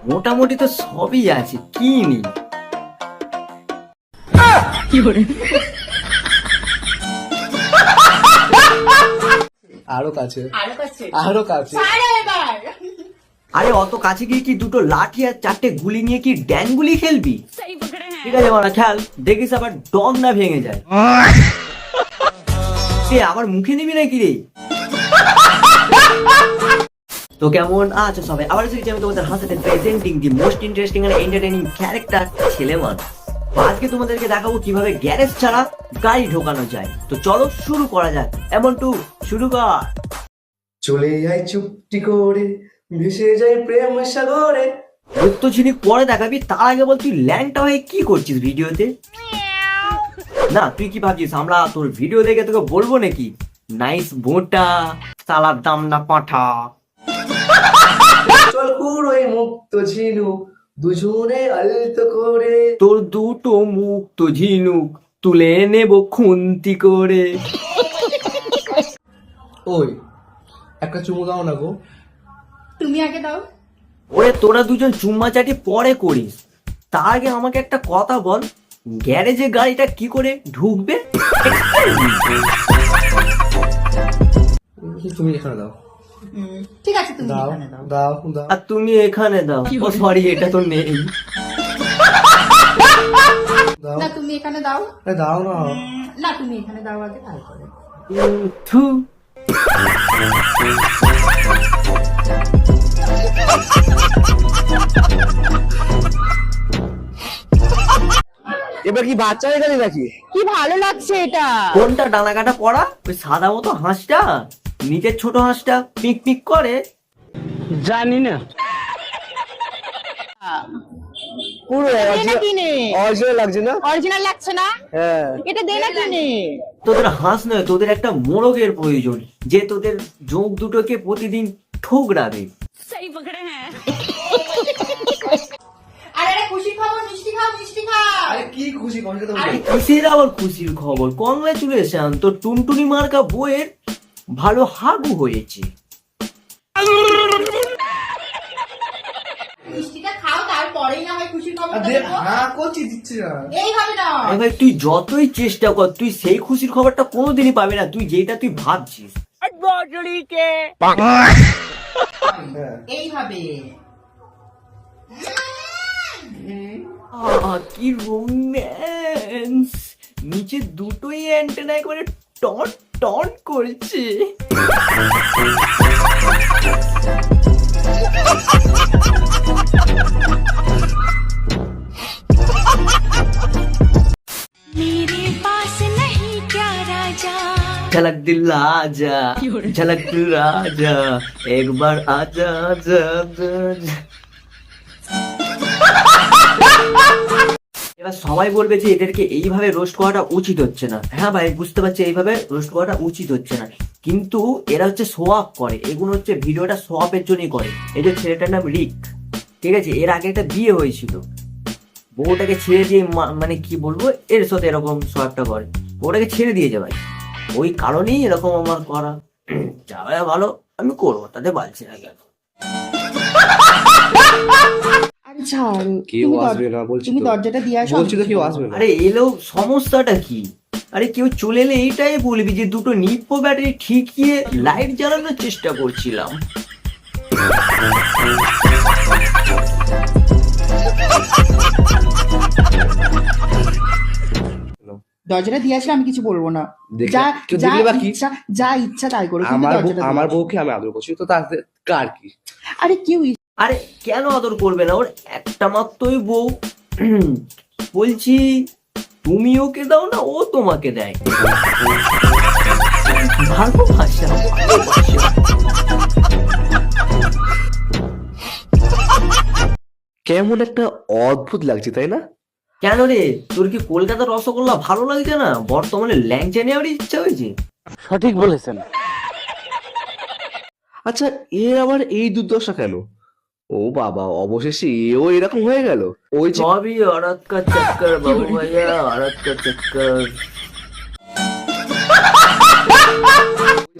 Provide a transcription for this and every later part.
মোটামুটি তো সবই আছে, কি নি? আরো কাছে আরো কাছে আরো কাছে ছাড়ো এবার। আরে অত কাছে গিয়ে কি দুটো লাঠি আর চারটে গুলি নিয়ে কি ড্যাং গুলি খেলবি? ঠিক আছে মারা খেল, দেখিস আবার ডগ না ভেঙে যায়। আমার মুখে নিবি নাকি রে? তো কেমন আছো সবাই? আবার এসেছি আমি তোমাদের হাতে presenting the most interesting and entertaining character ছেলে মানুষ। তো আজকে তোমাদেরকে দেখাবো কিভাবে গ্যারেজ ছাড়া গাড়ি ঢোকানো যায়। তো চলো শুরু করা যাক। এমন টু শুরু কর। চলে যাই চুপটি করে, ভেসে যাই প্রেম সাগরে। তো ঝিনিক পরে দেখাবি, তার আগে বল তুই ল্যাংটা হয়ে কি করছিস ভিডিওতে? না তুই কি ভাবছিস আমরা তোর ভিডিও দেখে তোকে বলবো নাকি নাইস বোটা সালার দাম না পাঠা? চল পুরোই মুক্ত ঝিনুক, দুজনে আলতো করে। তোর দুটো মুখ তো ঝিনুক তুলে নেব খুন্তি করে। ওই একটা চুমু দাও না গো। তুমি আগে দাও। ওরে তোরা দুজন চুম্মা চাটি পরে করিস, তার আগে আমাকে একটা কথা বল, গ্যারেজে গাড়িটা কি করে ঢুকবে? তুমি এখানে দাও। ঠিক আছে তুমি দাও এখানে দাও। দাও দাও। আর তুমি এখানে দাও। ও সরি, এটা তো নেই। দাও না তুমি এখানে দাও। আরে দাও না। না তুমি এখানে দাও আগে, তারপরে। থু। এবার কি বাচ্চা হয়ে গেলি নাকি? কি ভালো লাগছে এটা। কোনটা ডানা কাটা পড়া? ওই সাদা মতো হাঁসটা, নিচের ছোট হাঁসটা পিক পিক করে। জানি না। পুরো অরিজিনাল লাগছে না? অরিজিনাল লাগছে না? হ্যাঁ। এটা দে না কিনে। তোদের হাঁস নয়, তোদের একটা মোরগের প্রয়োজন, যে তোদের যোগ দুটোকে প্রতিদিন ঠোকরাবে। আরে আরে খুশি খবর, মিষ্টি খাও মিষ্টি খাও। আরে কি খুশি কমকে তো আরে কিসের আবার খুশির খবর? কংগ্রেচুলেশন, তোর টুনটুনি মার্কা বইয়ের ভালো হাগু হয়েছে। মিষ্টিটা খাও, তারপরেই না হয় খুশির খবর দে। দেবো। হ্যাঁ করছি, দিচ্ছি না। এইভাবে না। আরে ভাই তুই যতই চেষ্টা কর, তুই সেই খুশির খবরটা কোনোদিনই পাবি না, তুই যেটা তুই ভাবছিস। হ্যাঁ। এইভাবে। কি রোম্যান্স! নিচে দুটোই অ্যান্টেনায় করে টন টন করছে। मेरे पास नहीं क्या राजा झलक दिल आजा, झलक दिल आजा, एक बार आजा आजा आजा। এবার সবাই বলবে যে এদেরকে এইভাবে রোস্ট করাটা উচিত হচ্ছে না। হ্যাঁ ভাই বুঝতে পারছি, এইভাবে রোস্ট করাটা উচিত হচ্ছে না, কিন্তু এরা হচ্ছে শো আপ করে, এগুলো হচ্ছে ভিডিওটা শো আপের জন্যই করে। এই যে ছেলেটার নাম রিক, ঠিক আছে, এর আগে একটা বিয়ে হয়েছিল, বউটাকে ছেড়ে দিয়ে মানে কি বলবো, এর সাথে এরকম শো আপটা করে, বউটাকে ছেড়ে দিয়েছে ভাই, ওই কারণেই এরকম আমার করা। যাবে ভালো, আমি করবো, তাতে বালছি না কেন। আরে ছাড়, কেউ আসবে না বলছি তুমি তো। দরজাটা দিয়ে আসো। বলছি তো কেউ আসবে না। আরে এলেও সমস্যাটা কি? আরে কেউ চলে এলে এইটাই বলবি যে দুটো নিপ্পো ব্যাটারি ঠিকিয়ে লাইট জ্বালানোর চেষ্টা করছিলাম। দরজাটা দিয়ে আসলে আমি কিছু বলবো না। দেখলে- যা কেউ যা দেখলে বা কি? ইচ্ছা, যা ইচ্ছা তাই করো, কিন্তু আমার দরজাটা দিয়ে আমার আসো। বউকে আমি আদর করছি, তো তাতে কার কি? আরে কেউ আরে কেন আদর করবে না? ওর একটা মাত্রই বউ। বলছি তুমি ওকে দাও না, ও তোমাকে দেয়। ভালোবাসা, ভালোবাসা। কেমন একটা অদ্ভুত লাগছে, তাই না? কেন রে, তোর কি কলকাতার রসগোল্লা ভালো লাগছে না? বর্তমানে ল্যাংচা নেওয়ার ইচ্ছা হয়েছে? সঠিক বলেছেন। আচ্ছা, এর আবার এই দুর্দশা কেন? ও বাবা, অবশেষে এও এরকম হয়ে গেল। ওই যে সবই औरत का चक्कर बाबू भैया, औरत का चक्कर।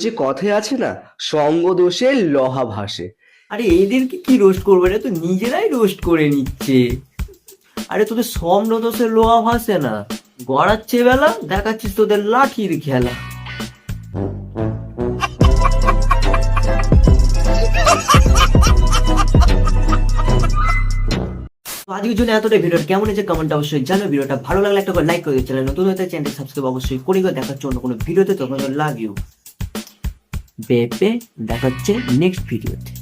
যে কথায় আছে না, সঙ্গ দোষে লহা ভাসে, আরে এদেরকে কি রোস্ট করবে, এটা তো নিজেরাই রোস্ট করে নিচ্ছে। আরে তোদের স্বপ্ন দোষের লোহা ভাসে না, গড়াচ্ছে বেলা, দেখাচ্ছিস তোদের লাঠির খেলা। তো আজকের জন্য এতটাই। ভিডিওটা কেমন হয়েছে কমেন্ট অবশ্যই জানো। ভিডিওটা ভালো লাগলে একটা করে লাইক করে দিও, চ্যানেল নতুন হতে চ্যানেল সাবস্ক্রাইব অবশ্যই করে দিও। দেখার জন্য কোনো ভিডিওতে, তখন লাভ ইউ বেপে, দেখাচ্ছে নেক্সট ভিডিওতে।